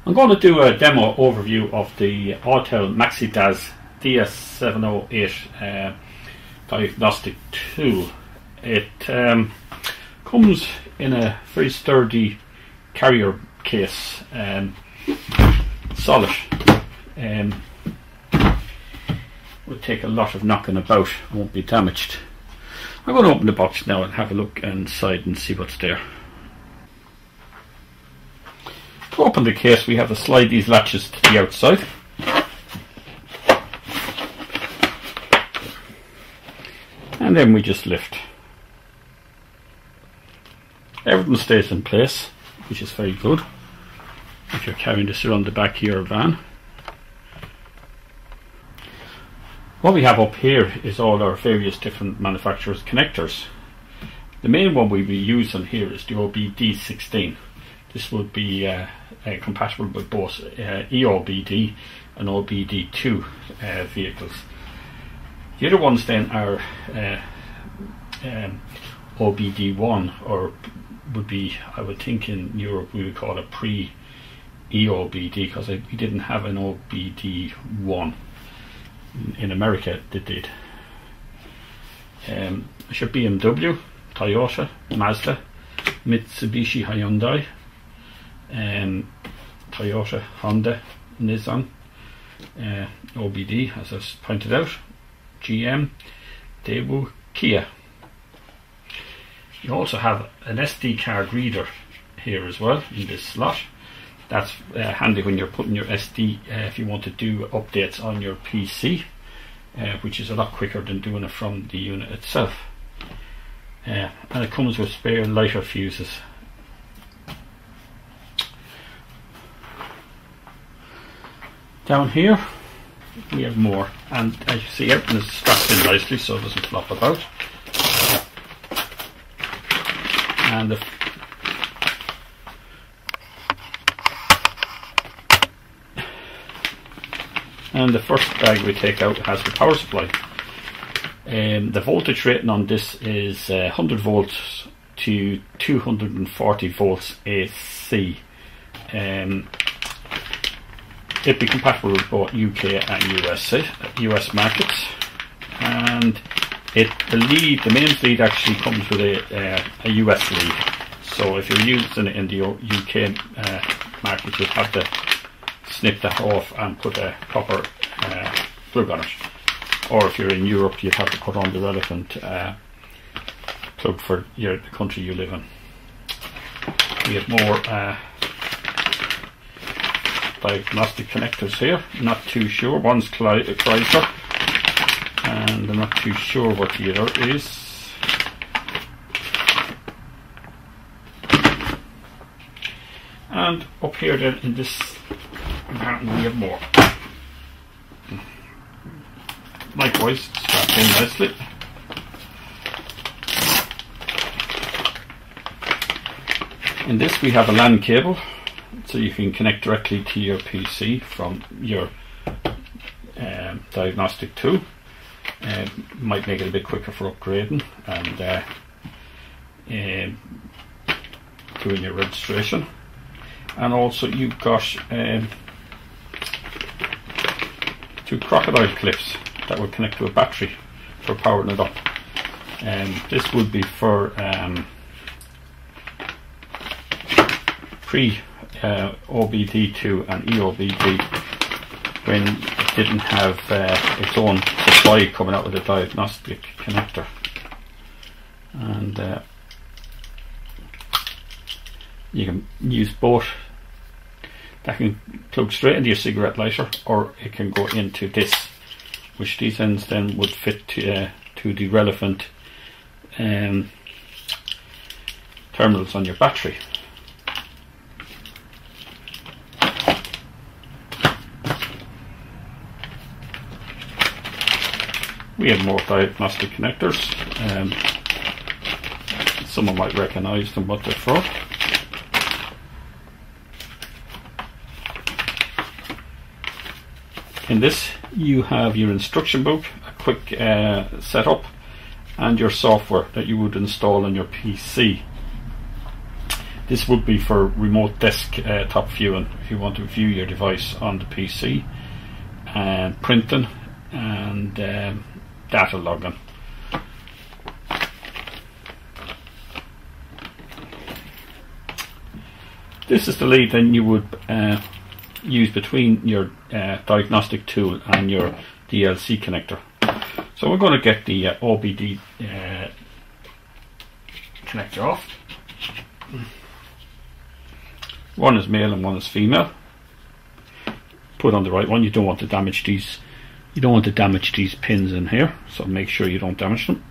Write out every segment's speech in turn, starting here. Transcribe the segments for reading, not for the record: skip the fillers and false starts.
I'm going to do a demo overview of the Autel DS708 diagnostic tool. It comes in a very sturdy carrier case, solid. Will take a lot of knocking about, won't be damaged. I'm going to open the box now and have a look inside and see what's there. To open the case, we have to slide these latches to the outside. And then we just lift. Everything stays in place, which is very good if you're carrying this around the back of your van. What we have up here is all our various different manufacturers' connectors. The main one we'll be using here is the OBD16. This would be compatible with both EOBD and OBD2 vehicles. The other ones then are OBD1, or would be, I would think in Europe we would call it pre-EOBD, because we didn't have an OBD1. In America they did. Should BMW, Toyota, Mazda, Mitsubishi, Hyundai, Toyota, Honda, Nissan, OBD, as I pointed out, GM, Daewoo, Kia. You also have an SD card reader here as well in this slot. That's handy when you're putting your SD, if you want to do updates on your PC, which is a lot quicker than doing it from the unit itself. And it comes with spare lighter fuses. Down here we have more, and as you see, everything is strapped in nicely so it doesn't flop about. And the first bag we take out has the power supply. The voltage rating on this is 100 volts to 240 volts AC. It'd be compatible with both UK and US markets. And the mains lead actually comes with a US lead. So if you're using it in the UK market, you'd have to snip that off and put a proper plug on it. Or if you're in Europe, you'd have to put on the relevant plug for the country you live in. We have more diagnostic connectors here. Not too sure. One's Chrysler, and I'm not too sure what the other is. And up here then in this compartment we have more. Likewise, strapped in nicely. In this we have a LAN cable, so you can connect directly to your PC from your diagnostic tool. Might make it a bit quicker for upgrading and doing your registration. And also you've got 2 crocodile clips that will connect to a battery for powering it up. This would be for pre-OBD2 and EOBD, when it didn't have its own supply coming out with a diagnostic connector. And you can use both. That can plug straight into your cigarette lighter, or it can go into this, which these ends then would fit to the relevant terminals on your battery. We have more diagnostic connectors. Someone might recognise them, what they're for. In this you have your instruction book, a quick setup, and your software that you would install on your PC. This would be for remote desktop viewing if you want to view your device on the PC, printing and data logging. This is the lead then you would use between your diagnostic tool and your DLC connector. So we're going to get the OBD connector off. One is male and one is female. Put on the right one. You don't want to damage these. You don't want to damage these pins in here, so make sure you don't damage them.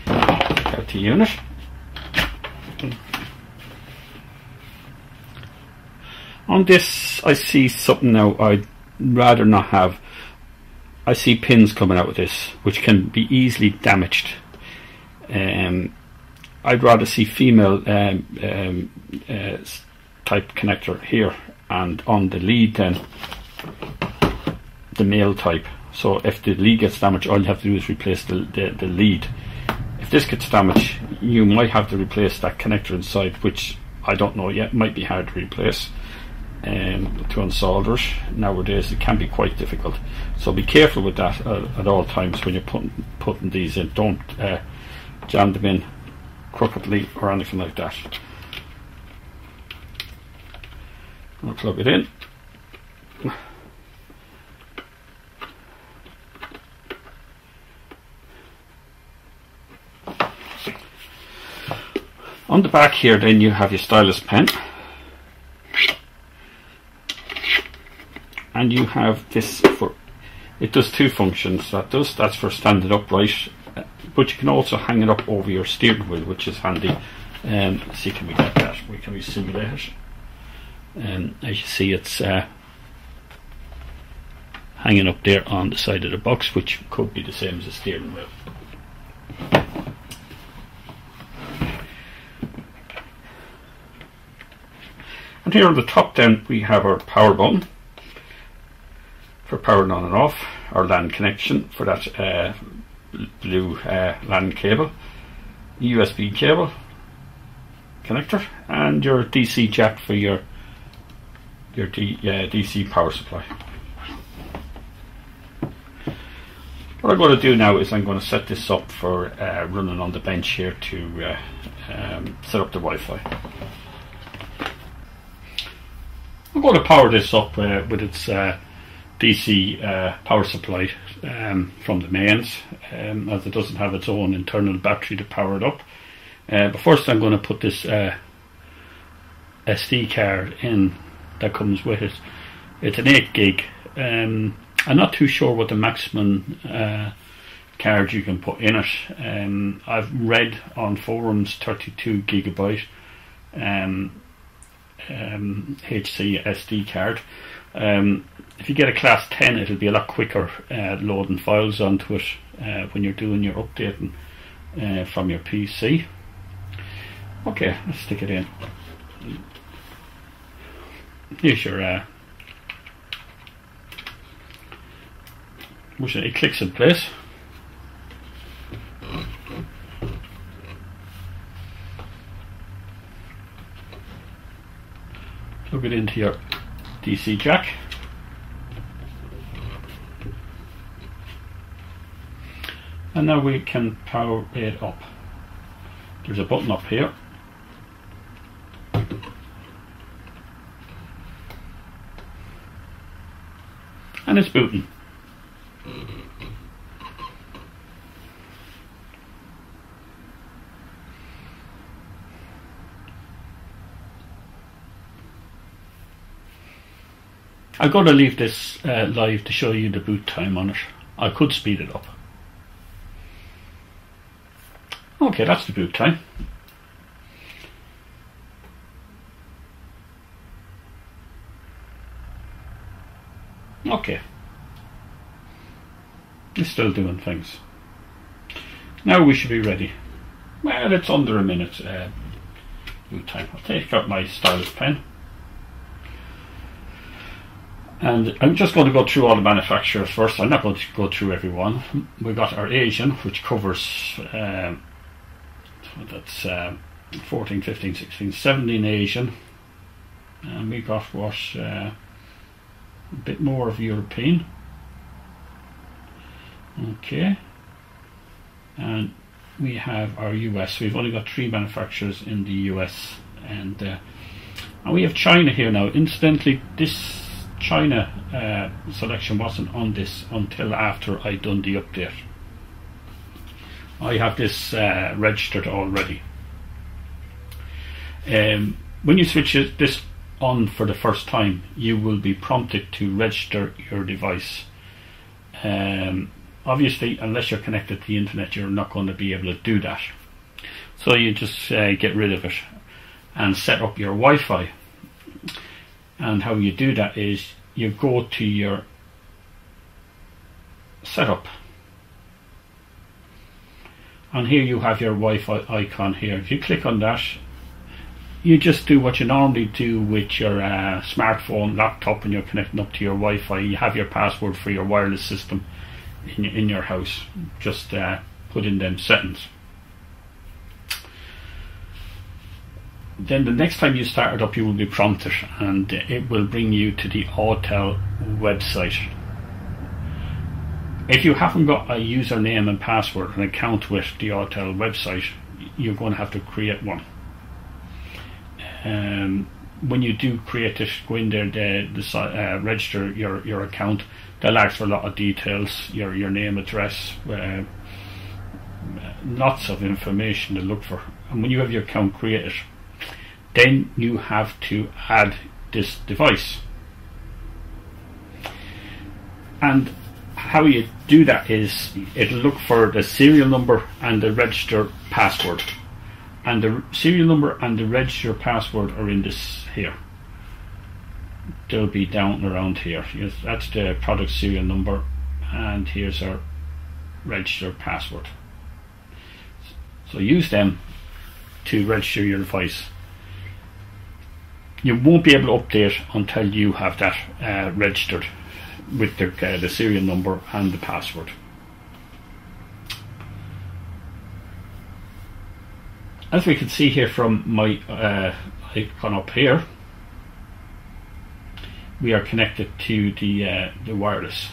Out the unit. On this, I see something now I'd rather not have. I see pins coming out of this which can be easily damaged. I'd rather see female type connector here, and on the lead then the male type. So if the lead gets damaged, all you have to do is replace the lead. If this gets damaged, you might have to replace that connector inside, which I don't know yet, might be hard to replace. To unsolder it nowadays, it can be quite difficult, so be careful with that at all times when you're putting these in. Don't jam them in crookedly or anything like that. I'll plug it in. On the back here then you have your stylus pen. And you have this for, it does two functions. That's for standing upright, but you can also hang it up over your steering wheel, which is handy. See, can we get that? Can we simulate it? As you see, it's hanging up there on the side of the box, which could be the same as a steering wheel. And here on the top then we have our power button for powering on and off, our LAN connection for that blue LAN cable, USB cable connector, and your DC jack for your DC power supply. What I'm going to do now is I'm going to set this up for running on the bench here to set up the Wi-Fi. I'm going to power this up with its DC power supply from the mains, as it doesn't have its own internal battery to power it up. But first I'm going to put this SD card in that comes with it. It's an 8 gig. I'm not too sure what the maximum card you can put in it. I've read on forums 32 gigabyte HC SD card. If you get a class 10, it'll be a lot quicker loading files onto it when you're doing your updating from your PC. Okay, let's stick it in. Here's your it clicks in place. Plug it into your DC jack. And now we can power it up. There's a button up here. And it's booting. I'm going to leave this live to show you the boot time on it. I could speed it up. Okay, that's the boot time. Okay. It's still doing things. Now we should be ready. Well, it's under a minute boot time. I'll take out my stylus pen. And I'm just going to go through all the manufacturers first. I'm not going to go through every one. We got our Asian, which covers that's 14, 15, 16, 17 Asian, and we got what a bit more of European. Okay, and we have our US. We've only got 3 manufacturers in the US, and we have China here now. Incidentally, this China selection wasn't on this until after I done the update. I have this registered already. When you switch this on for the first time, you will be prompted to register your device. Obviously, unless you're connected to the internet, you're not going to be able to do that. So you just get rid of it and set up your Wi-Fi. And how you do that is you go to your setup, and here you have your Wi-Fi icon here. If you click on that, you just do what you normally do with your smartphone, laptop, and you're connecting up to your Wi-Fi. You have your password for your wireless system in your house. Just put in them settings. Then the next time you start it up, you will be prompted, and it will bring you to the Autel website. If you haven't got a username and password, an account with the Autel website, you're going to have to create one. When you do create it, go in there, register your account. They'll ask for a lot of details, your name, address, lots of information to look for. And when you have your account created, then you have to add this device. And how you do that is it'll look for the serial number and the register password. And the serial number and the register password are in this here. They'll be down around here. Yes, that's the product serial number, and here's our register password. So use them to register your device. You won't be able to update until you have that registered with the serial number and the password. As we can see here from my icon up here, we are connected to the wireless.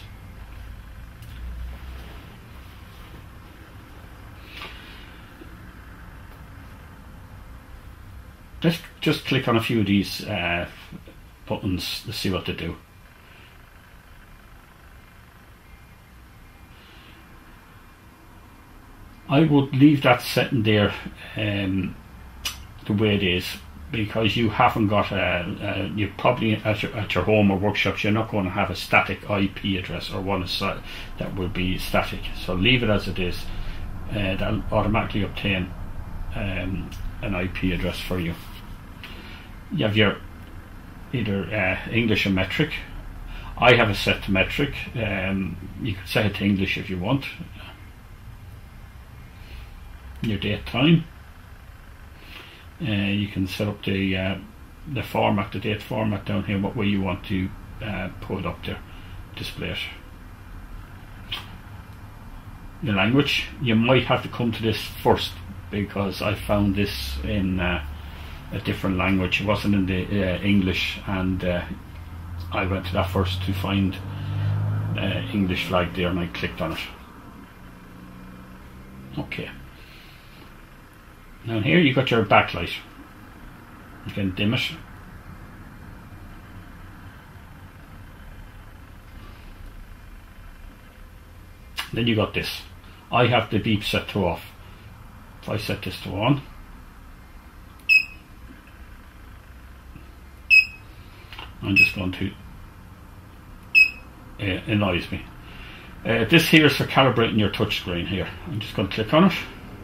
Let's just click on a few of these buttons to see what they do. I would leave that setting there the way it is, because you haven't got you probably at your home or workshops, you're not going to have a static IP address or one that will be static. So leave it as it is. That'll automatically obtain an IP address for you. You have your either English or metric. I have it set to metric. You can set it to English if you want. Your date time. You can set up the format, the date format down here, what way you want to put up there, display it. The language, you might have to come to this first, because I found this in a different language. It wasn't in the English, and I went to that first to find English flag there, and I clicked on it. Okay. Now here you got your backlight. You can dim it. Then you got this. I have the beep set to off. If I set this to on, I'm just going to annoys me. This here is for calibrating your touch screen here. I'm just going to click on it.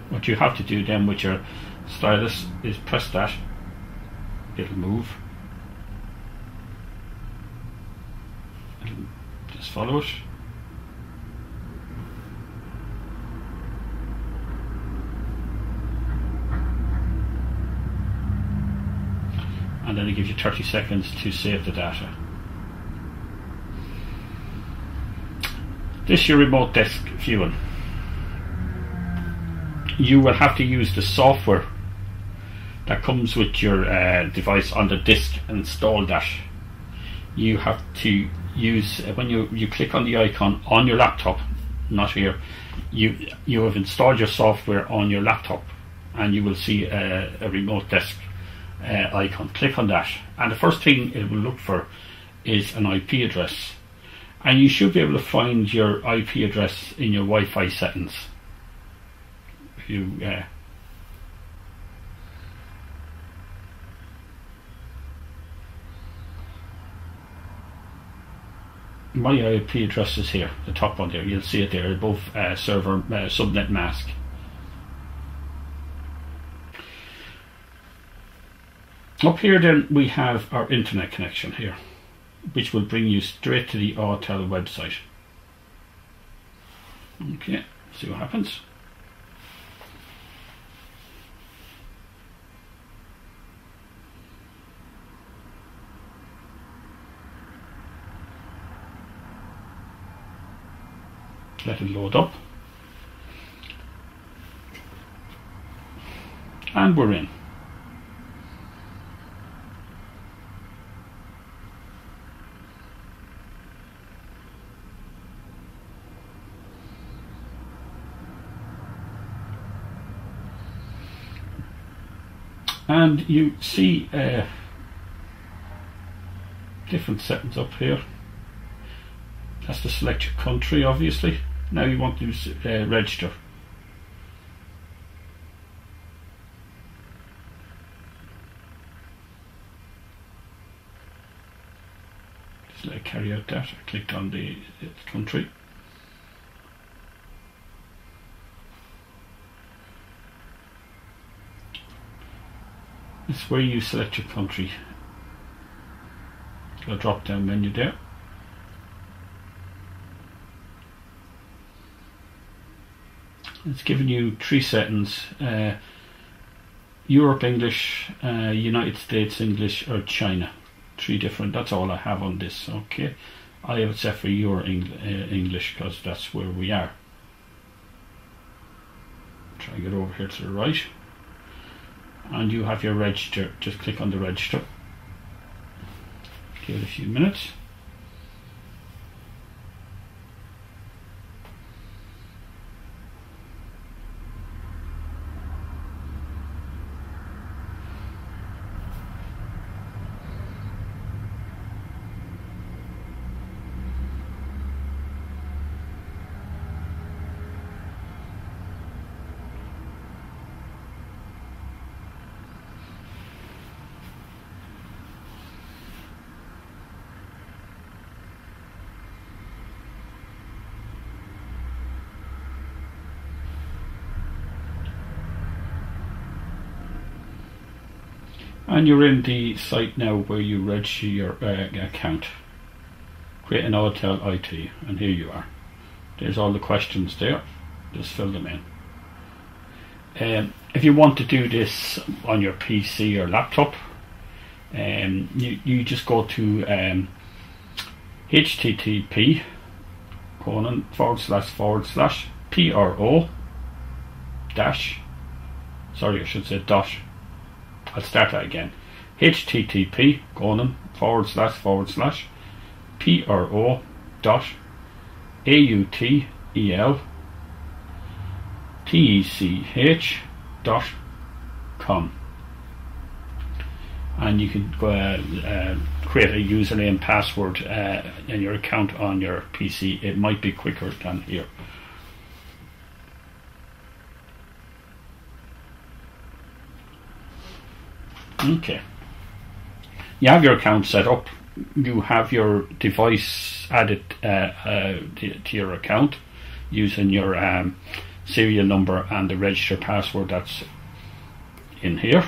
What you have to do then with your stylus is press that. It'll move. Just follow it. And then it gives you 30 seconds to save the data. This is your remote desk viewing. You will have to use the software that comes with your device on the disk. Install that. You have to use when you click on the icon on your laptop, not here. You have installed your software on your laptop, and you will see a remote desk icon. Click on that, and the first thing it will look for is an IP address, and you should be able to find your IP address in your Wi-Fi settings. If you my IP address is here, the top one there. You'll see it there above server subnet mask. Up here then we have our internet connection here, which will bring you straight to the Autel website. Okay, see what happens. Let it load up, and we're in. And you see different settings up here. That's to select your country, obviously. Now you want to register. Just let it carry out that. I clicked on the country. It's where you select your country. A drop down menu there. It's giving you 3 settings: Europe English, United States English, or China. 3 different. That's all I have on this. Okay, I have it set for Euro English because that's where we are. Try to get over here to the right, and you have your register. Just click on the register. Give it a few minutes. And you're in the site now where you register your account. Create an Autel IT, and here you are. There's all the questions there. Just fill them in. If you want to do this on your PC or laptop, you just go to http:// pro dash, sorry, I should say dot. I'll start that again. http:// pro dot auteltech.com, and you can create a username and password in your account on your PC. It might be quicker than here. Okay, you have your account set up. You have your device added to your account using your serial number and the register password that's in here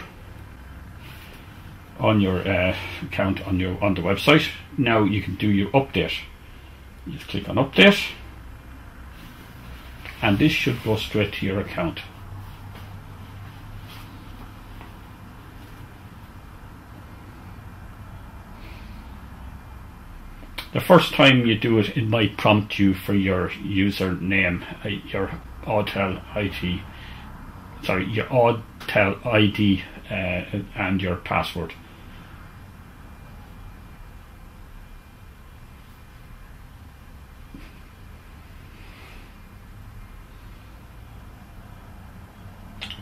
on your account on the website. Now you can do your update. You just click on update, and this should go straight to your account. The first time you do it, it might prompt you for your username, your Autel ID and your password.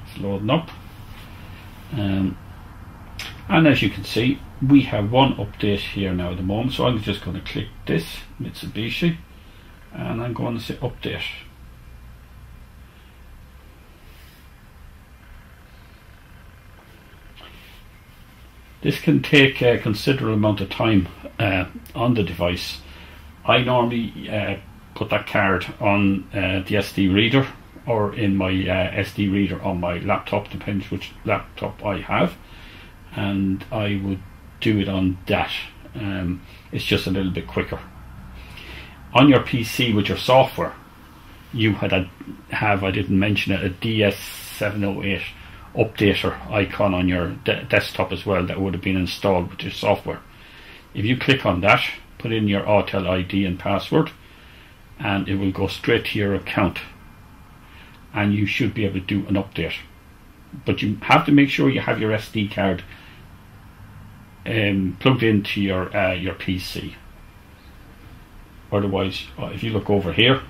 It's loading up. And as you can see, we have one update here now at the moment, so I'm just going to click this Mitsubishi and I'm going to say update. This can take a considerable amount of time on the device. I normally put that card on the SD reader or in my SD reader on my laptop, depends which laptop I have, and I would do it on that. It's just a little bit quicker. On your PC with your software, you had I didn't mention it, a DS708 updater icon on your desktop as well that would have been installed with your software. If you click on that, put in your Autel ID and password, and it will go straight to your account, and you should be able to do an update. But you have to make sure you have your SD card plugged into your PC. Otherwise, if you look over here,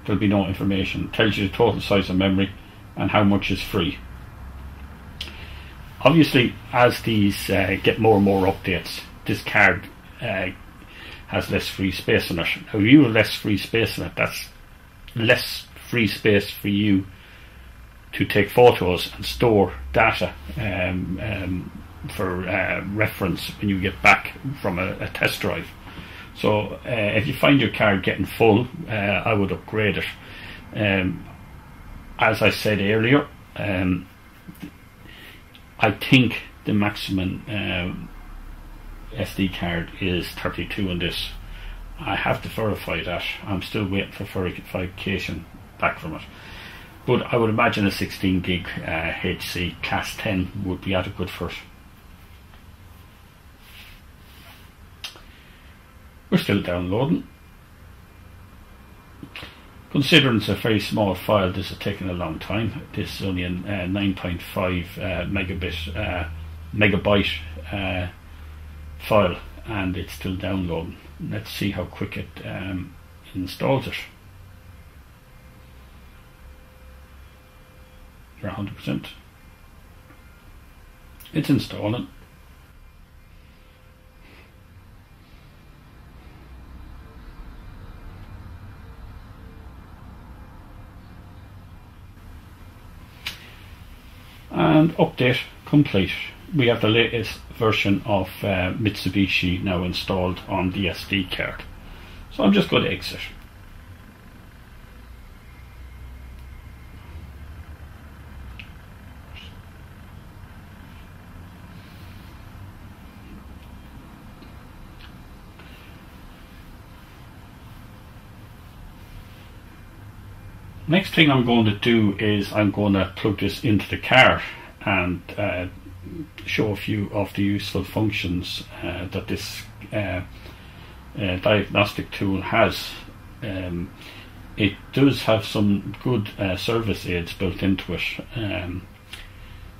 there'll be no information. It tells you the total size of memory and how much is free. Obviously, as these get more and more updates, this card has less free space in it. Now, if you have less free space in it, that's less free space for you to take photos and store data for reference when you get back from a test drive. So if you find your card getting full, I would upgrade it. As I said earlier, I think the maximum SD card is 32 on this. I have to verify that. I'm still waiting for verification back from it. But I would imagine a 16 gig HC class 10 would be adequate for it. We're still downloading. Considering it's a very small file, this is taking a long time. This is only a 9.5 megabyte file, and it's still downloading. Let's see how quick it installs it. You're 100%. It's installing. And update complete. We have the latest version of Mitsubishi now installed on the SD card. So I'm just going to exit. Next thing I'm going to do is I'm going to plug this into the car and show a few of the useful functions that this diagnostic tool has. It does have some good service aids built into it.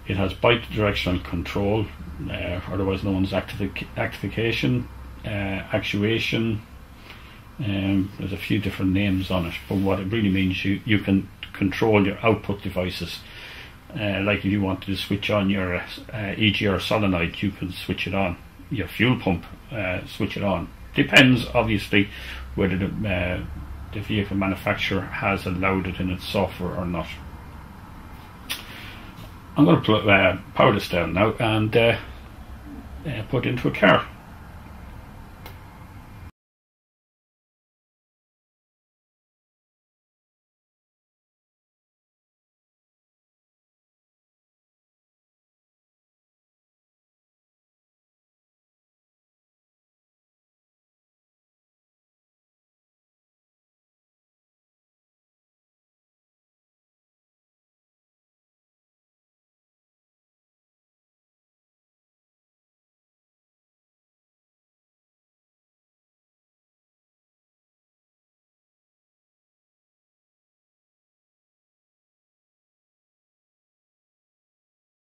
It has bidirectional control, otherwise known as activation, actuation. There's a few different names on it, but what it really means, you can control your output devices. Like if you wanted to switch on your EGR solenoid, you can switch it on. Your fuel pump, switch it on. Depends obviously whether the vehicle manufacturer has allowed it in its software or not. I'm going to power this down now and put it into a car.